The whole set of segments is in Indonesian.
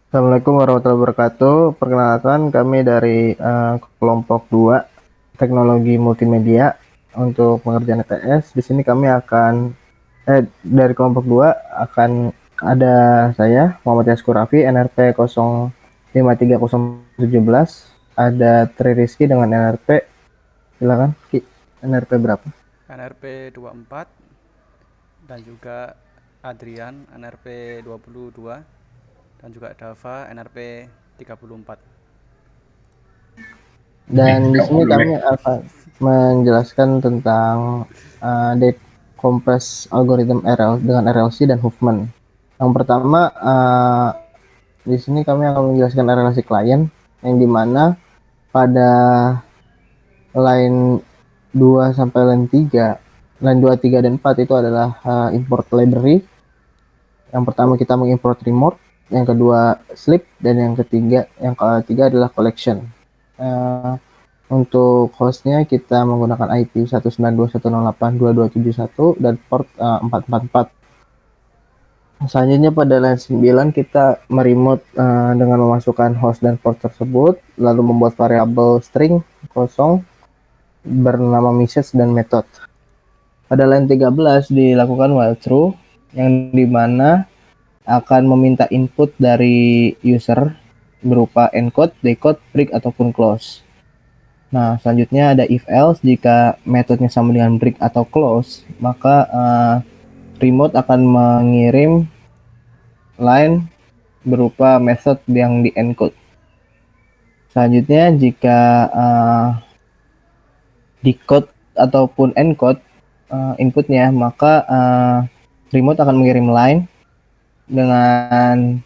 Assalamualaikum warahmatullahi wabarakatuh. Perkenalkan kami dari kelompok 2 Teknologi Multimedia untuk pengerjaan ETS. Di sini kami akan dari kelompok 2 akan ada saya Muhammad Yaskur Raffi NRP 053017, ada Tri Rizky dengan NRP, silakan Ki. NRP berapa? NRP 24 dan juga Adrian NRP 22 dan juga Dava NRP 34. Dan di sini kami akan menjelaskan tentang decompress algorithm RL dengan RLC dan Huffman. Yang pertama, di sini kami akan menjelaskan RLC client, yang dimana pada line 2 sampai line 3, line 2, 3, dan 4 itu adalah import library. Yang pertama kita mengimport remote, yang kedua sleep, dan yang ketiga adalah collection. Uh, Untuk hostnya kita menggunakan IP 192.168.2271 dan port 444. Selanjutnya pada line 9 kita meremote dengan memasukkan host dan port tersebut, lalu membuat variabel string kosong bernama message dan method. Pada line 13 dilakukan while true, yang dimana akan meminta input dari user berupa encode, decode, break, ataupun close. Nah, selanjutnya ada if else. Jika metodenya sama dengan break atau close, maka remote akan mengirim line berupa method yang di encode. Selanjutnya, jika decode ataupun encode inputnya, maka remote akan mengirim line dengan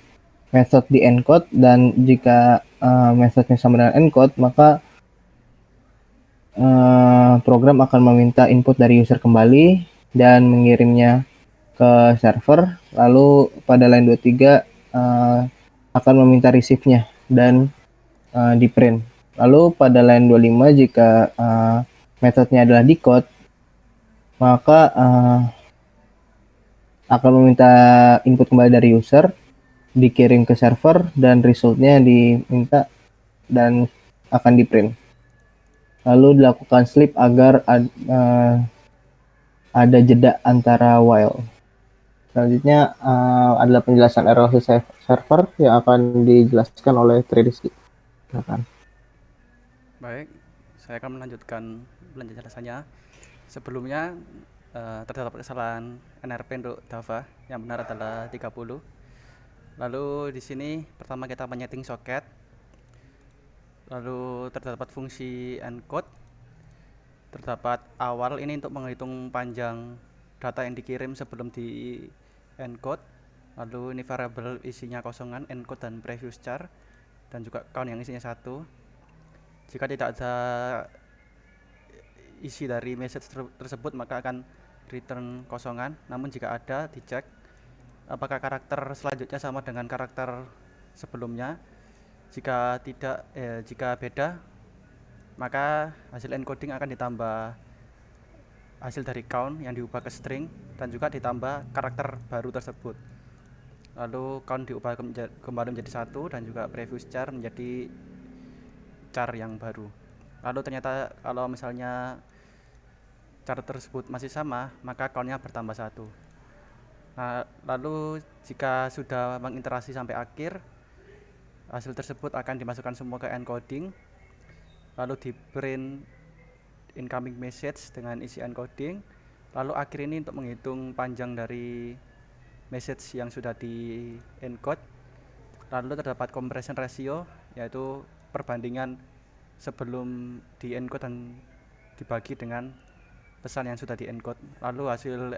method di encode, dan jika methodnya sama dengan encode, maka program akan meminta input dari user kembali dan mengirimnya ke server. Lalu pada line 23 akan meminta receive-nya dan di print. Lalu pada line 25 jika metodenya adalah decode, maka akan meminta input kembali dari user, dikirim ke server, dan resultnya diminta dan akan di print. Lalu dilakukan sleep agar ada jeda antara while. Selanjutnya adalah penjelasan RLC server yang akan dijelaskan oleh Tridiski. Silakan. Baik, saya akan melanjutkan penjelasannya. Sebelumnya terdapat kesalahan NRP untuk Dava, yang benar adalah 30. Lalu di sini pertama kita menyeting soket, lalu terdapat fungsi encode, terdapat awal ini untuk menghitung panjang data yang dikirim sebelum di encode. Lalu ini variabel isinya kosongan, encode dan previous char, dan juga count yang isinya satu. Jika tidak ada isi dari message tersebut maka akan return kosongan. Namun jika ada, dicek apakah karakter selanjutnya sama dengan karakter sebelumnya. Jika beda, maka hasil encoding akan ditambah hasil dari count yang diubah ke string dan juga ditambah karakter baru tersebut. Lalu count diubah kembali menjadi satu dan juga previous char menjadi char yang baru. Lalu ternyata kalau misalnya char tersebut masih sama, maka countnya bertambah satu. Nah, lalu jika sudah mengiterasi sampai akhir, hasil tersebut akan dimasukkan semua ke encoding, lalu di print incoming message dengan isi encoding. Lalu akhir ini untuk menghitung panjang dari message yang sudah di encode. Lalu terdapat compression ratio, yaitu perbandingan sebelum di encode dan dibagi dengan pesan yang sudah di encode. Lalu hasil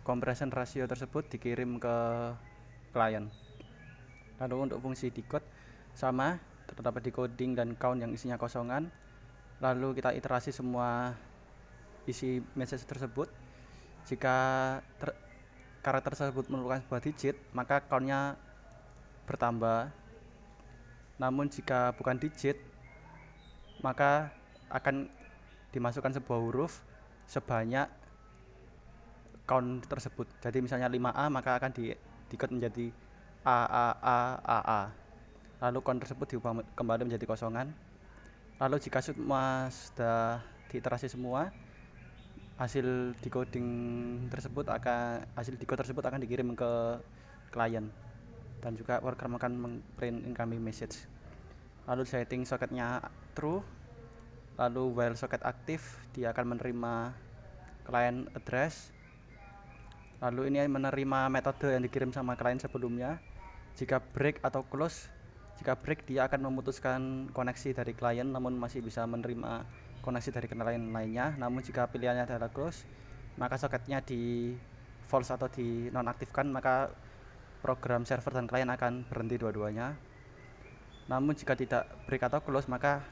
compression ratio tersebut dikirim ke klien. Lalu untuk fungsi decode sama, terdapat decoding dan count yang isinya kosongan. Lalu kita iterasi semua isi message tersebut. Jika karakter tersebut merupakan sebuah digit, maka countnya bertambah. Namun jika bukan digit, maka akan dimasukkan sebuah huruf sebanyak count tersebut. Jadi misalnya 5A, maka akan di decode menjadi A A A A A. Lalu count tersebut diubah kembali menjadi kosongan. Lalu jika semua sudah diiterasi semua, hasil decode tersebut akan dikirim ke klien, dan juga program akan print incoming message. Lalu setting soketnya true, lalu while soket aktif dia akan menerima client address. Lalu ini menerima metode yang dikirim sama klien sebelumnya. Jika break atau close, jika break dia akan memutuskan koneksi dari klien namun masih bisa menerima koneksi dari klien lainnya. Namun jika pilihannya adalah close, maka soketnya di false atau di nonaktifkan, maka program server dan klien akan berhenti dua-duanya. Namun jika tidak break atau close, maka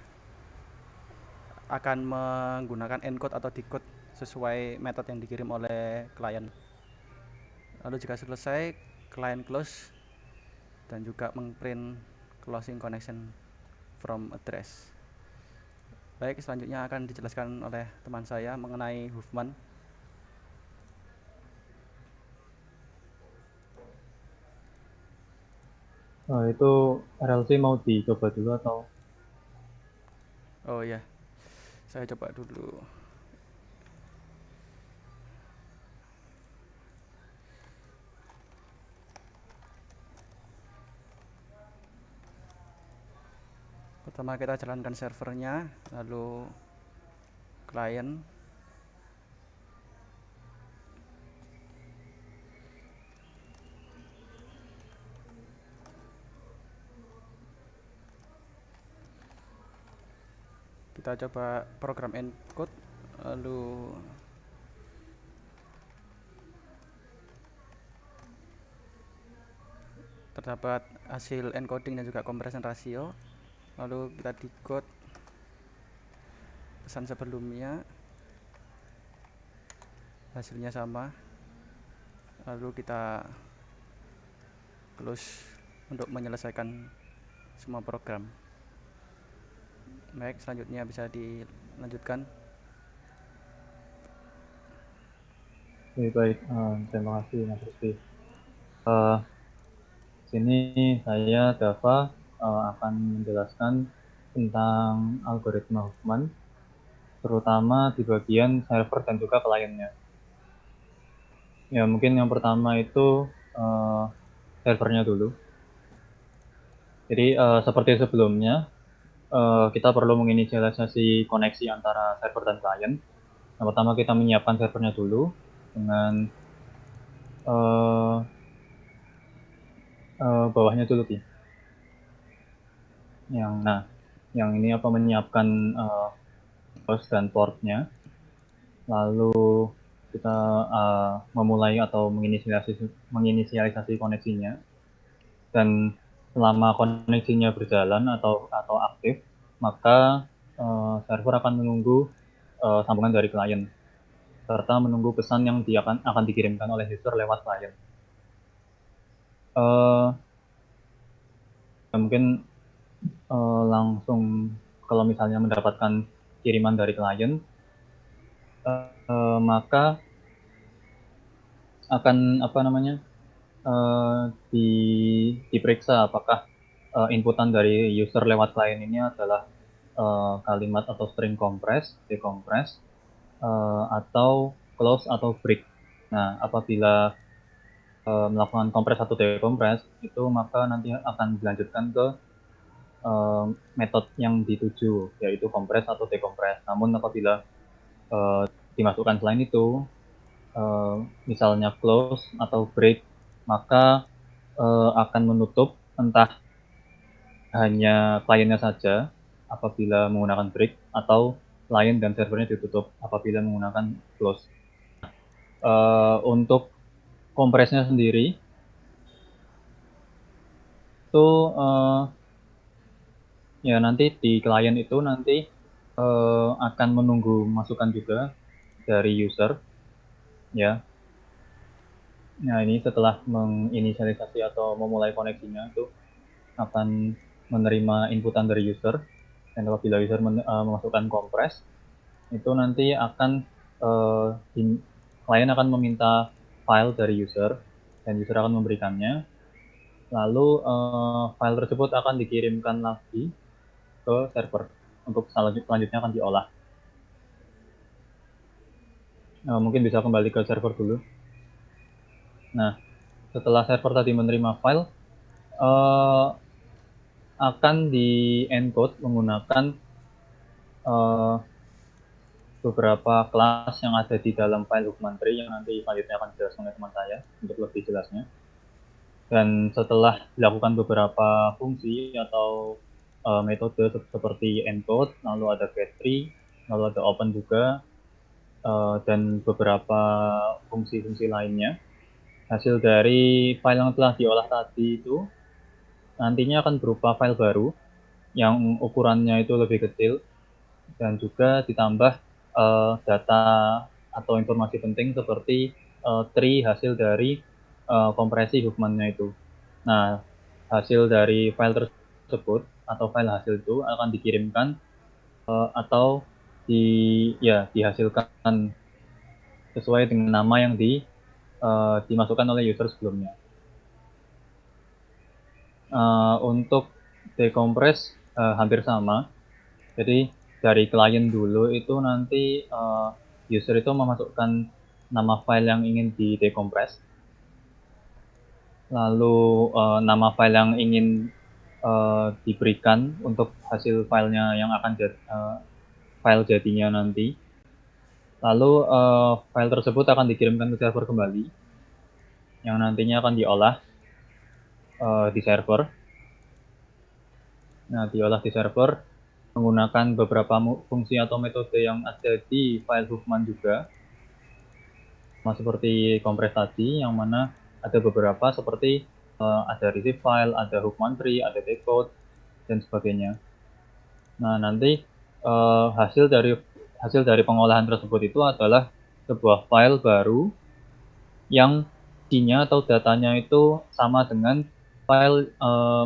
akan menggunakan encode atau decode sesuai metode yang dikirim oleh klien. Lalu jika selesai, client close dan juga mengprint closing connection from address. Baik, selanjutnya akan dijelaskan oleh teman saya mengenai Huffman. Itu RLC mau dicoba dulu atau? Oh ya, saya coba dulu. Pertama kita jalankan servernya, lalu klien. Kita coba program encode, lalu terdapat hasil encoding dan juga compression ratio. Lalu kita decode pesan sebelumnya, hasilnya sama. Lalu kita close untuk menyelesaikan semua program. Baik, selanjutnya bisa dilanjutkan. Baik, terima kasih Mas Rizky. Sini saya Dava akan menjelaskan tentang algoritma Huffman, terutama di bagian server dan juga kliennya. Ya, mungkin yang pertama itu servernya dulu. Jadi seperti sebelumnya, kita perlu menginisialisasi koneksi antara server dan klien. Yang pertama kita menyiapkan servernya dulu dengan bawahnya dulu Ki. Yang ini menyiapkan host dan portnya. Lalu kita memulai atau menginisialisasi koneksinya, dan selama koneksinya berjalan atau aktif, maka server akan menunggu sambungan dari klien serta menunggu pesan yang akan dikirimkan oleh user lewat klien. Mungkin langsung kalau misalnya mendapatkan kiriman dari klien, maka akan diperiksa apakah inputan dari user lewat klien ini adalah kalimat atau string compress, decompress, atau close atau break. Nah, apabila melakukan compress atau decompress itu, maka nanti akan dilanjutkan ke metode yang dituju, yaitu compress atau decompress. Namun apabila dimasukkan selain itu, misalnya close atau break, maka akan menutup entah hanya kliennya saja apabila menggunakan break, atau klien dan servernya ditutup apabila menggunakan close. Untuk kompresnya sendiri itu ya nanti di klien itu nanti akan menunggu masukan juga dari user, ya. Nah, ini setelah menginisialisasi atau memulai koneksinya itu akan menerima inputan dari user, dan apabila user memasukkan kompres, itu nanti akan klien akan meminta file dari user dan user akan memberikannya. Lalu file tersebut akan dikirimkan lagi ke server untuk selanjutnya akan diolah. Mungkin bisa kembali ke server dulu. Nah, setelah server tadi menerima file, akan di-encode menggunakan beberapa kelas yang ada di dalam file Huffman tree yang nanti selanjutnya akan dijelaskan oleh teman saya untuk lebih jelasnya. Dan setelah dilakukan beberapa fungsi atau metode seperti encode, lalu ada getTree, lalu ada open juga, dan beberapa fungsi-fungsi lainnya, hasil dari file yang telah diolah tadi itu nantinya akan berupa file baru yang ukurannya itu lebih kecil dan juga ditambah data atau informasi penting seperti tree hasil dari kompresi Huffman-nya itu. Nah, hasil dari file tersebut atau file hasil itu akan dikirimkan atau dihasilkan sesuai dengan nama yang dimasukkan oleh user sebelumnya. Untuk decompress hampir sama. Jadi dari klien dulu itu nanti user itu memasukkan nama file yang ingin di decompress, lalu nama file yang ingin diberikan untuk hasil filenya yang akan file jadinya nanti. Lalu file tersebut akan dikirimkan ke server kembali, yang nantinya akan diolah di server. Nah, diolah di server menggunakan beberapa fungsi atau metode yang ada di file Huffman juga, seperti kompres tadi, yang mana ada beberapa seperti ada receive file, ada Huffman tree, ada decode, dan sebagainya. Nah, nanti hasil dari pengolahan tersebut itu adalah sebuah file baru yang ID-nya atau datanya itu sama dengan file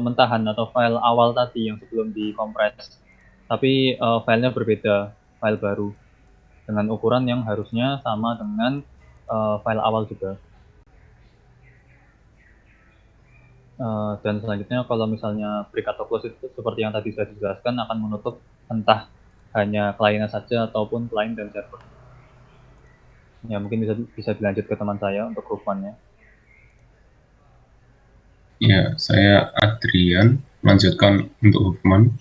mentahan atau file awal tadi yang sebelum dikompres. Tapi filenya berbeda, file baru dengan ukuran yang harusnya sama dengan file awal juga. Dan selanjutnya kalau misalnya break atau close itu seperti yang tadi sudah dijelaskan akan menutup entah hanya kliennya saja ataupun client dan server. Ya, mungkin bisa dilanjut ke teman saya untuk Huffman-nya. Ya, saya Adrian, melanjutkan untuk Huffman.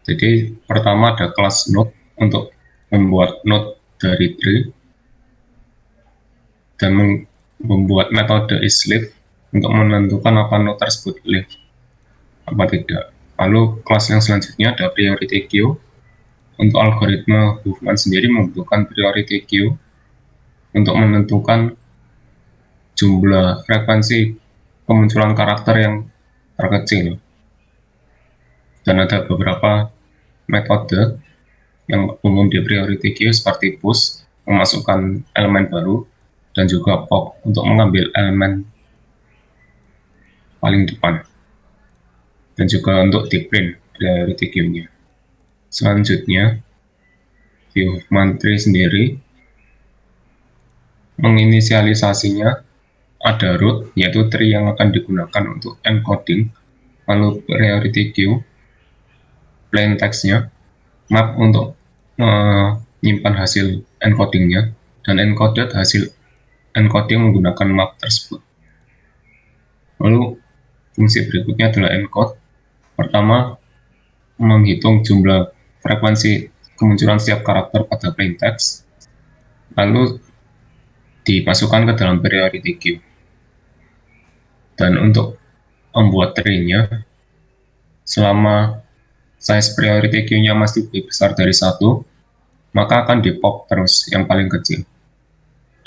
Jadi pertama ada kelas node untuk membuat node dari tree dan membuat metode isLeaf untuk menentukan apa node tersebut leaf apa tidak. Lalu kelas yang selanjutnya ada priority queue. Untuk algoritma Huffman sendiri membutuhkan priority queue untuk menentukan jumlah frekuensi kemunculan karakter yang terkecil. Dan ada beberapa metode yang umum di priority queue seperti push, memasukkan elemen baru, dan juga pop untuk mengambil elemen paling depan. Dan juga untuk di print priority queue-nya. Selanjutnya, di Huffman tree sendiri menginisialisasinya ada root, yaitu tree yang akan digunakan untuk encoding, lalu priority queue, plain text-nya, map untuk menyimpan hasil encodingnya, dan encoded hasil encoding menggunakan map tersebut. Lalu fungsi berikutnya adalah encode. Pertama, menghitung jumlah frekuensi kemunculan setiap karakter pada plain text, lalu dimasukkan ke dalam priority queue. Dan untuk membuat tree-nya, selama size priority queue-nya masih lebih besar dari 1, maka akan di-pop terus yang paling kecil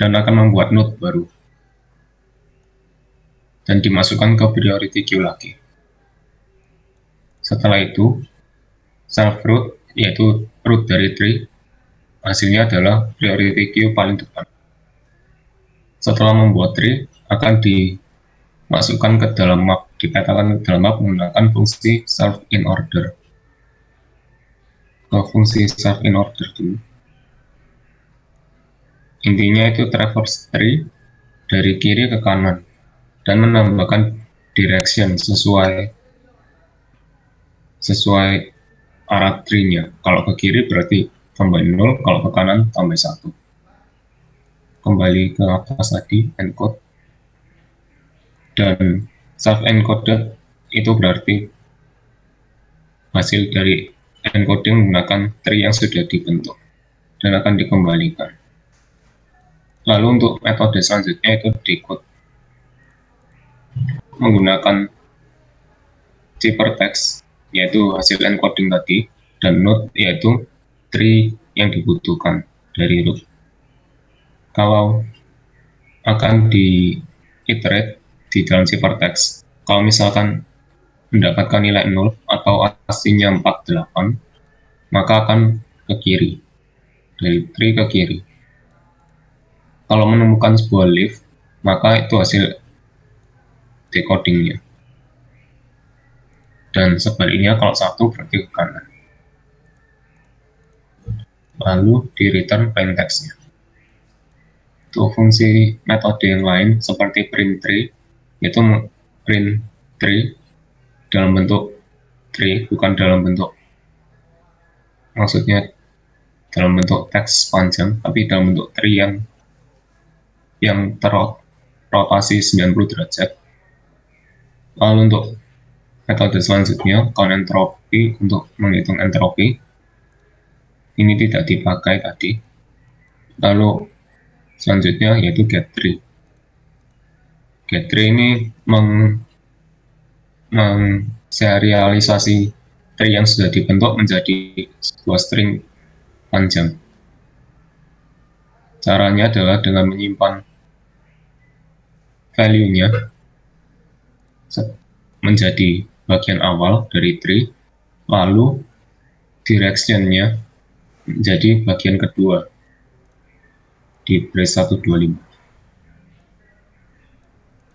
dan akan membuat node baru dan dimasukkan ke priority queue lagi. Setelah itu, self root, yaitu root dari tree, hasilnya adalah priority queue paling depan. Setelah membuat tree, akan dimasukkan ke dalam map, dipetakan ke dalam map menggunakan fungsi self in order. Ke fungsi self in order dulu. Intinya itu traverse tree dari kiri ke kanan dan menambahkan direction sesuai arah tree-nya. Kalau ke kiri berarti tambah 0, kalau ke kanan tambah 1. Kembali ke atas tadi, encode. Dan self-encoded itu berarti hasil dari encoding menggunakan tree yang sudah dibentuk dan akan dikembalikan. Lalu untuk metode selanjutnya itu decode menggunakan ciphertext, yaitu hasil encoding tadi, dan node yaitu tree yang dibutuhkan dari root. Kalau akan di iterate di dalam ciphertext, kalau misalkan mendapatkan nilai 0 atau aslinya 48, maka akan ke kiri, dari tree ke kiri. Kalau menemukan sebuah leaf, maka itu hasil decodingnya. Dan sebaliknya kalau 1 berarti ke kanan. Lalu di return plain text-nya. Untuk fungsi metode yang lain seperti print tree, itu print tree dalam bentuk tree, bukan dalam bentuk, maksudnya dalam bentuk teks panjang, tapi dalam bentuk tree yang terrotasi 90 derajat. Lalu untuk metode selanjutnya, count entropy, untuk menghitung entropi, ini tidak dipakai tadi. Lalu selanjutnya yaitu get tree. Get tree ini mengserialisasi tree yang sudah dibentuk menjadi sebuah string panjang. Caranya adalah dengan menyimpan value-nya menjadi bagian awal dari tree, lalu direction-nya menjadi bagian kedua di brace 125.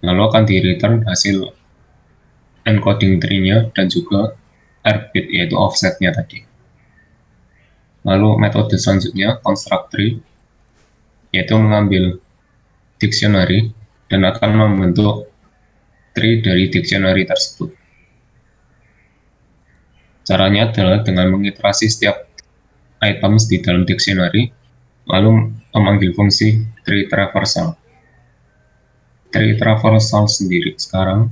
Lalu akan di return hasil encoding tree-nya dan juga r-bit, yaitu offset-nya tadi. Lalu metode selanjutnya construct tree, yaitu mengambil dictionary dan akan membentuk tree dari dictionary tersebut. Caranya adalah dengan mengiterasi setiap items di dalam dictionary, lalu memanggil fungsi tree traversal. Tree traversal sendiri sekarang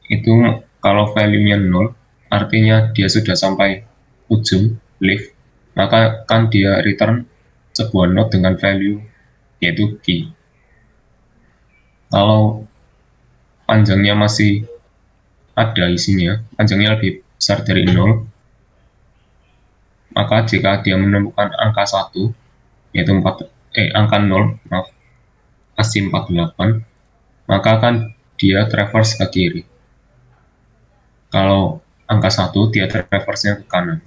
itu kalau value-nya 0, artinya dia sudah sampai ujung leaf, maka akan dia return sebuah node dengan value yaitu key. Kalau panjangnya masih ada isinya, panjangnya lebih besar dari 0, maka jika dia menemukan angka 1, yaitu angka 0, maaf, ASCII 48, maka akan dia traverse ke kiri. Kalau angka 1, dia traverse-nya ke kanan.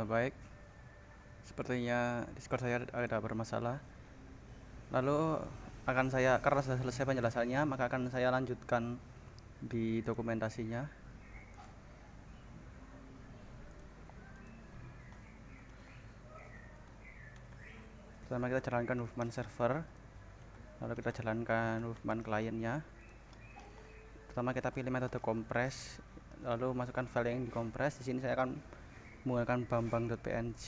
Baik, sepertinya Discord saya ada bermasalah. Lalu karena sudah selesai penjelasannya, maka akan saya lanjutkan di dokumentasinya. Pertama kita jalankan movement server, lalu kita jalankan movement kliennya. Pertama kita pilih metode compress, lalu masukkan file yang dikompres. Di sini saya akan menggunakan bambang.png.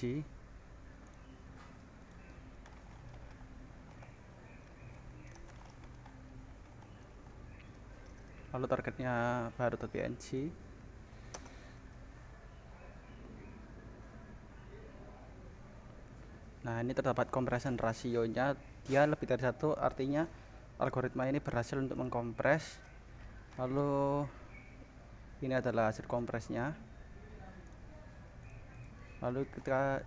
Lalu targetnya baru.png. Nah, ini terdapat compression rasionya, dia lebih dari 1, artinya algoritma ini berhasil untuk mengkompres. Lalu ini adalah hasil kompresnya. Lalu kita